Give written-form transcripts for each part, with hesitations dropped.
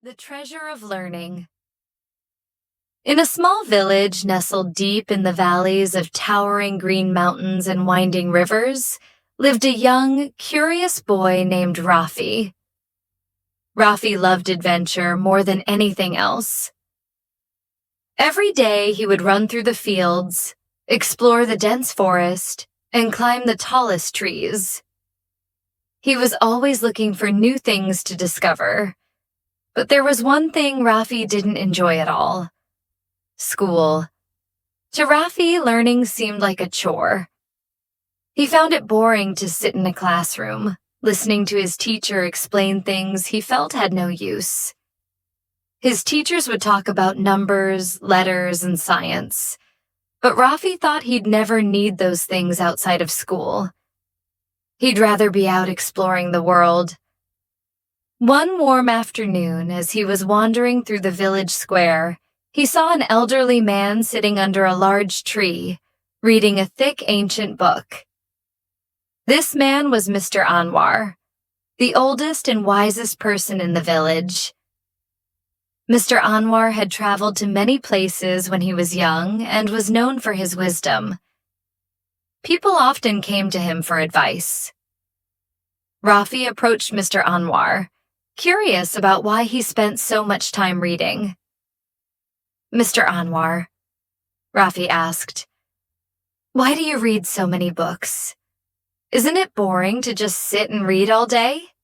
The treasure of learning. In a small village nestled deep in the valleys of towering green mountains and winding rivers, lived a young, curious boy named Rafi. Rafi loved adventure more than anything else. Every day he would run through the fields, explore the dense forest, and climb the tallest trees. He was always looking for new things to discover. But there was one thing Rafi didn't enjoy at all: school. To Rafi, learning seemed like a chore. He found it boring to sit in a classroom, listening to his teacher explain things he felt had no use. His teachers would talk about numbers, letters, and science, but Rafi thought he'd never need those things outside of school. He'd rather be out exploring the world. One warm afternoon, as he was wandering through the village square, he saw an elderly man sitting under a large tree, reading a thick ancient book. This man was Mr. Anwar, the oldest and wisest person in the village. Mr. Anwar had traveled to many places when he was young and was known for his wisdom. People often came to him for advice. Rafi approached Mr. Anwar, curious about why he spent so much time reading. "Mr. Anwar," Rafi asked, "why do you read so many books? Isn't it boring to just sit and read all day?"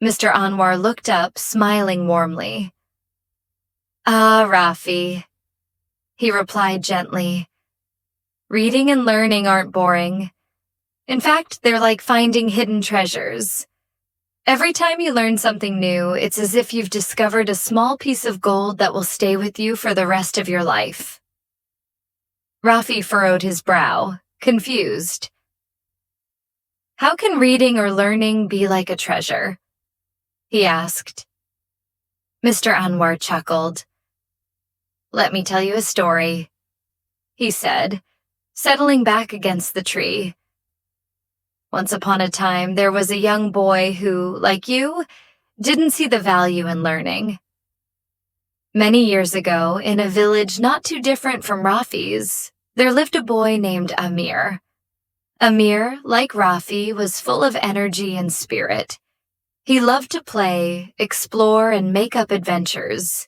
Mr. Anwar looked up, smiling warmly. "Ah, Rafi," he replied gently, "reading and learning aren't boring. In fact, they're like finding hidden treasures. Every time you learn something new, it's as if you've discovered a small piece of gold that will stay with you for the rest of your life." Rafi furrowed his brow, confused. "How can reading or learning be like a treasure?" he asked. Mr. Anwar chuckled. "Let me tell you a story," he said, settling back against the tree. "Once upon a time, there was a young boy who, like you, didn't see the value in learning. Many years ago, in a village not too different from Rafi's, there lived a boy named Amir. Amir, like Rafi, was full of energy and spirit. He loved to play, explore, and make up adventures.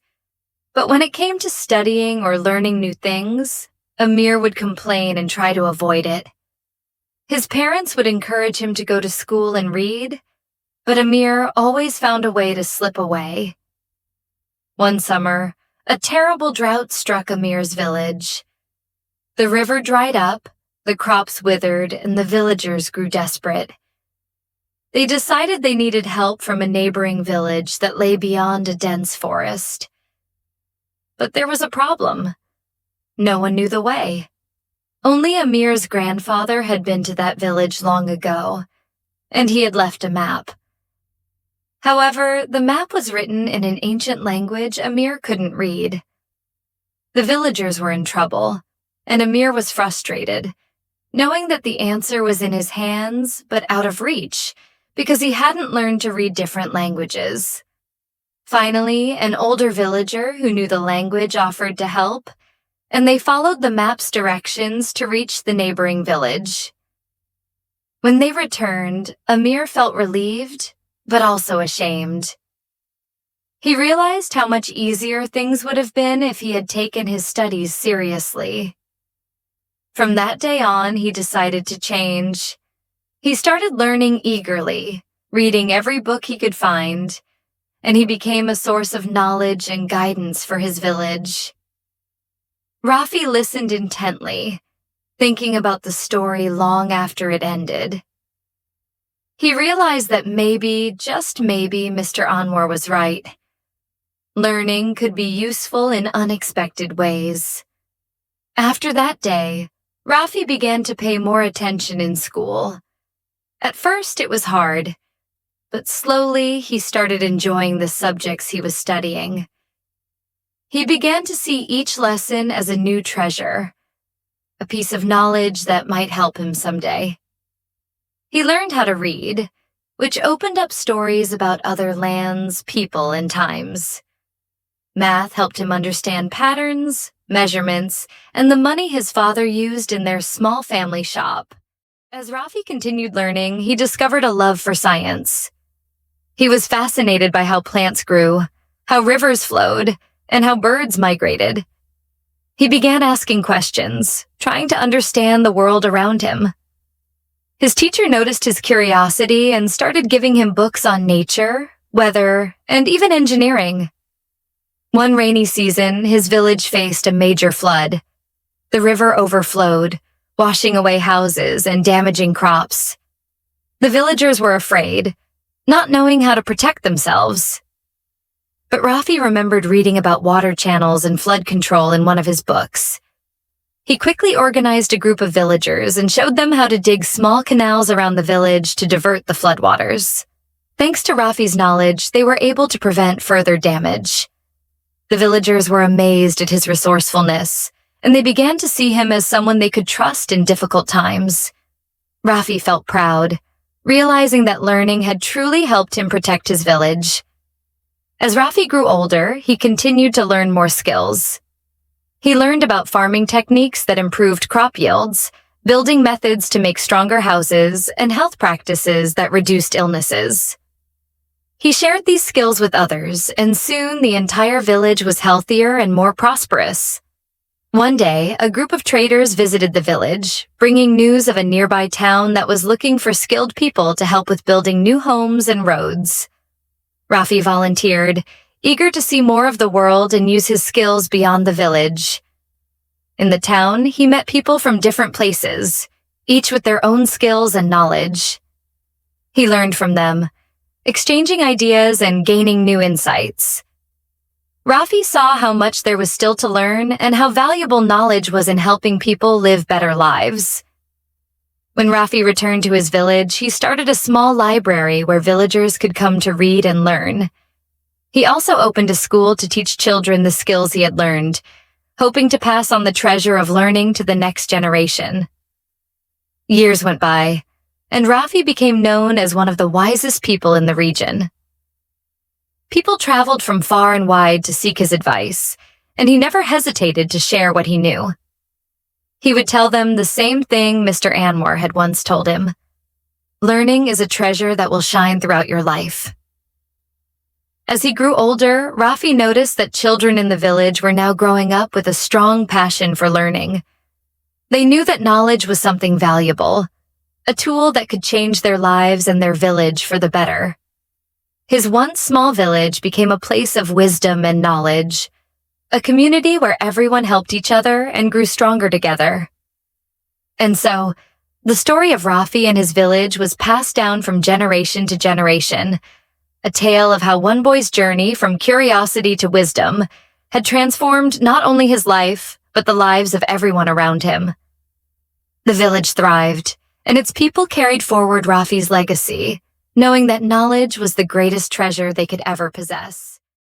But when it came to studying or learning new things, Amir would complain and try to avoid it. His parents would encourage him to go to school and read, but Amir always found a way to slip away. One summer, a terrible drought struck Amir's village. The river dried up, the crops withered, and the villagers grew desperate. They decided they needed help from a neighboring village that lay beyond a dense forest. But there was a problem. No one knew the way. Only Amir's grandfather had been to that village long ago, and he had left a map. However, the map was written in an ancient language Amir couldn't read. The villagers were in trouble, and Amir was frustrated, knowing that the answer was in his hands but out of reach because he hadn't learned to read different languages. Finally, an older villager who knew the language offered to help, and they followed the map's directions to reach the neighboring village. When they returned, Amir felt relieved, but also ashamed. He realized how much easier things would have been if he had taken his studies seriously. From that day on, he decided to change. He started learning eagerly, reading every book he could find, and he became a source of knowledge and guidance for his village. Rafi listened intently, thinking about the story long after it ended. He realized that maybe, just maybe, Mr. Anwar was right. Learning could be useful in unexpected ways. After that day, Rafi began to pay more attention in school. At first, it was hard, but slowly he started enjoying the subjects he was studying. He began to see each lesson as a new treasure, a piece of knowledge that might help him someday. He learned how to read, which opened up stories about other lands, people, and times. Math helped him understand patterns, measurements, and the money his father used in their small family shop. As Rafi continued learning, he discovered a love for science. He was fascinated by how plants grew, how rivers flowed, and how birds migrated. He began asking questions, trying to understand the world around him. His teacher noticed his curiosity and started giving him books on nature, weather, and even engineering. One rainy season, his village faced a major flood. The river overflowed, washing away houses and damaging crops. The villagers were afraid, not knowing how to protect themselves. But Rafi remembered reading about water channels and flood control in one of his books. He quickly organized a group of villagers and showed them how to dig small canals around the village to divert the floodwaters. Thanks to Rafi's knowledge, they were able to prevent further damage. The villagers were amazed at his resourcefulness, and they began to see him as someone they could trust in difficult times. Rafi felt proud, realizing that learning had truly helped him protect his village. As Rafi grew older, he continued to learn more skills. He learned about farming techniques that improved crop yields, building methods to make stronger houses, and health practices that reduced illnesses. He shared these skills with others, and soon the entire village was healthier and more prosperous. One day, a group of traders visited the village, bringing news of a nearby town that was looking for skilled people to help with building new homes and roads. Rafi volunteered, eager to see more of the world and use his skills beyond the village. In the town, he met people from different places, each with their own skills and knowledge. He learned from them, exchanging ideas and gaining new insights. Rafi saw how much there was still to learn and how valuable knowledge was in helping people live better lives. When Rafi returned to his village, he started a small library where villagers could come to read and learn. He also opened a school to teach children the skills he had learned, hoping to pass on the treasure of learning to the next generation. Years went by, and Rafi became known as one of the wisest people in the region. People traveled from far and wide to seek his advice, and he never hesitated to share what he knew. He would tell them the same thing Mr. Anwar had once told him. Learning is a treasure that will shine throughout your life. As he grew older, Rafi noticed that children in the village were now growing up with a strong passion for learning. They knew that knowledge was something valuable, a tool that could change their lives and their village for the better. His once small village became a place of wisdom and knowledge, a community where everyone helped each other and grew stronger together. And so, the story of Rafi and his village was passed down from generation to generation, a tale of how one boy's journey from curiosity to wisdom had transformed not only his life, but the lives of everyone around him. The village thrived, and its people carried forward Rafi's legacy, knowing that knowledge was the greatest treasure they could ever possess.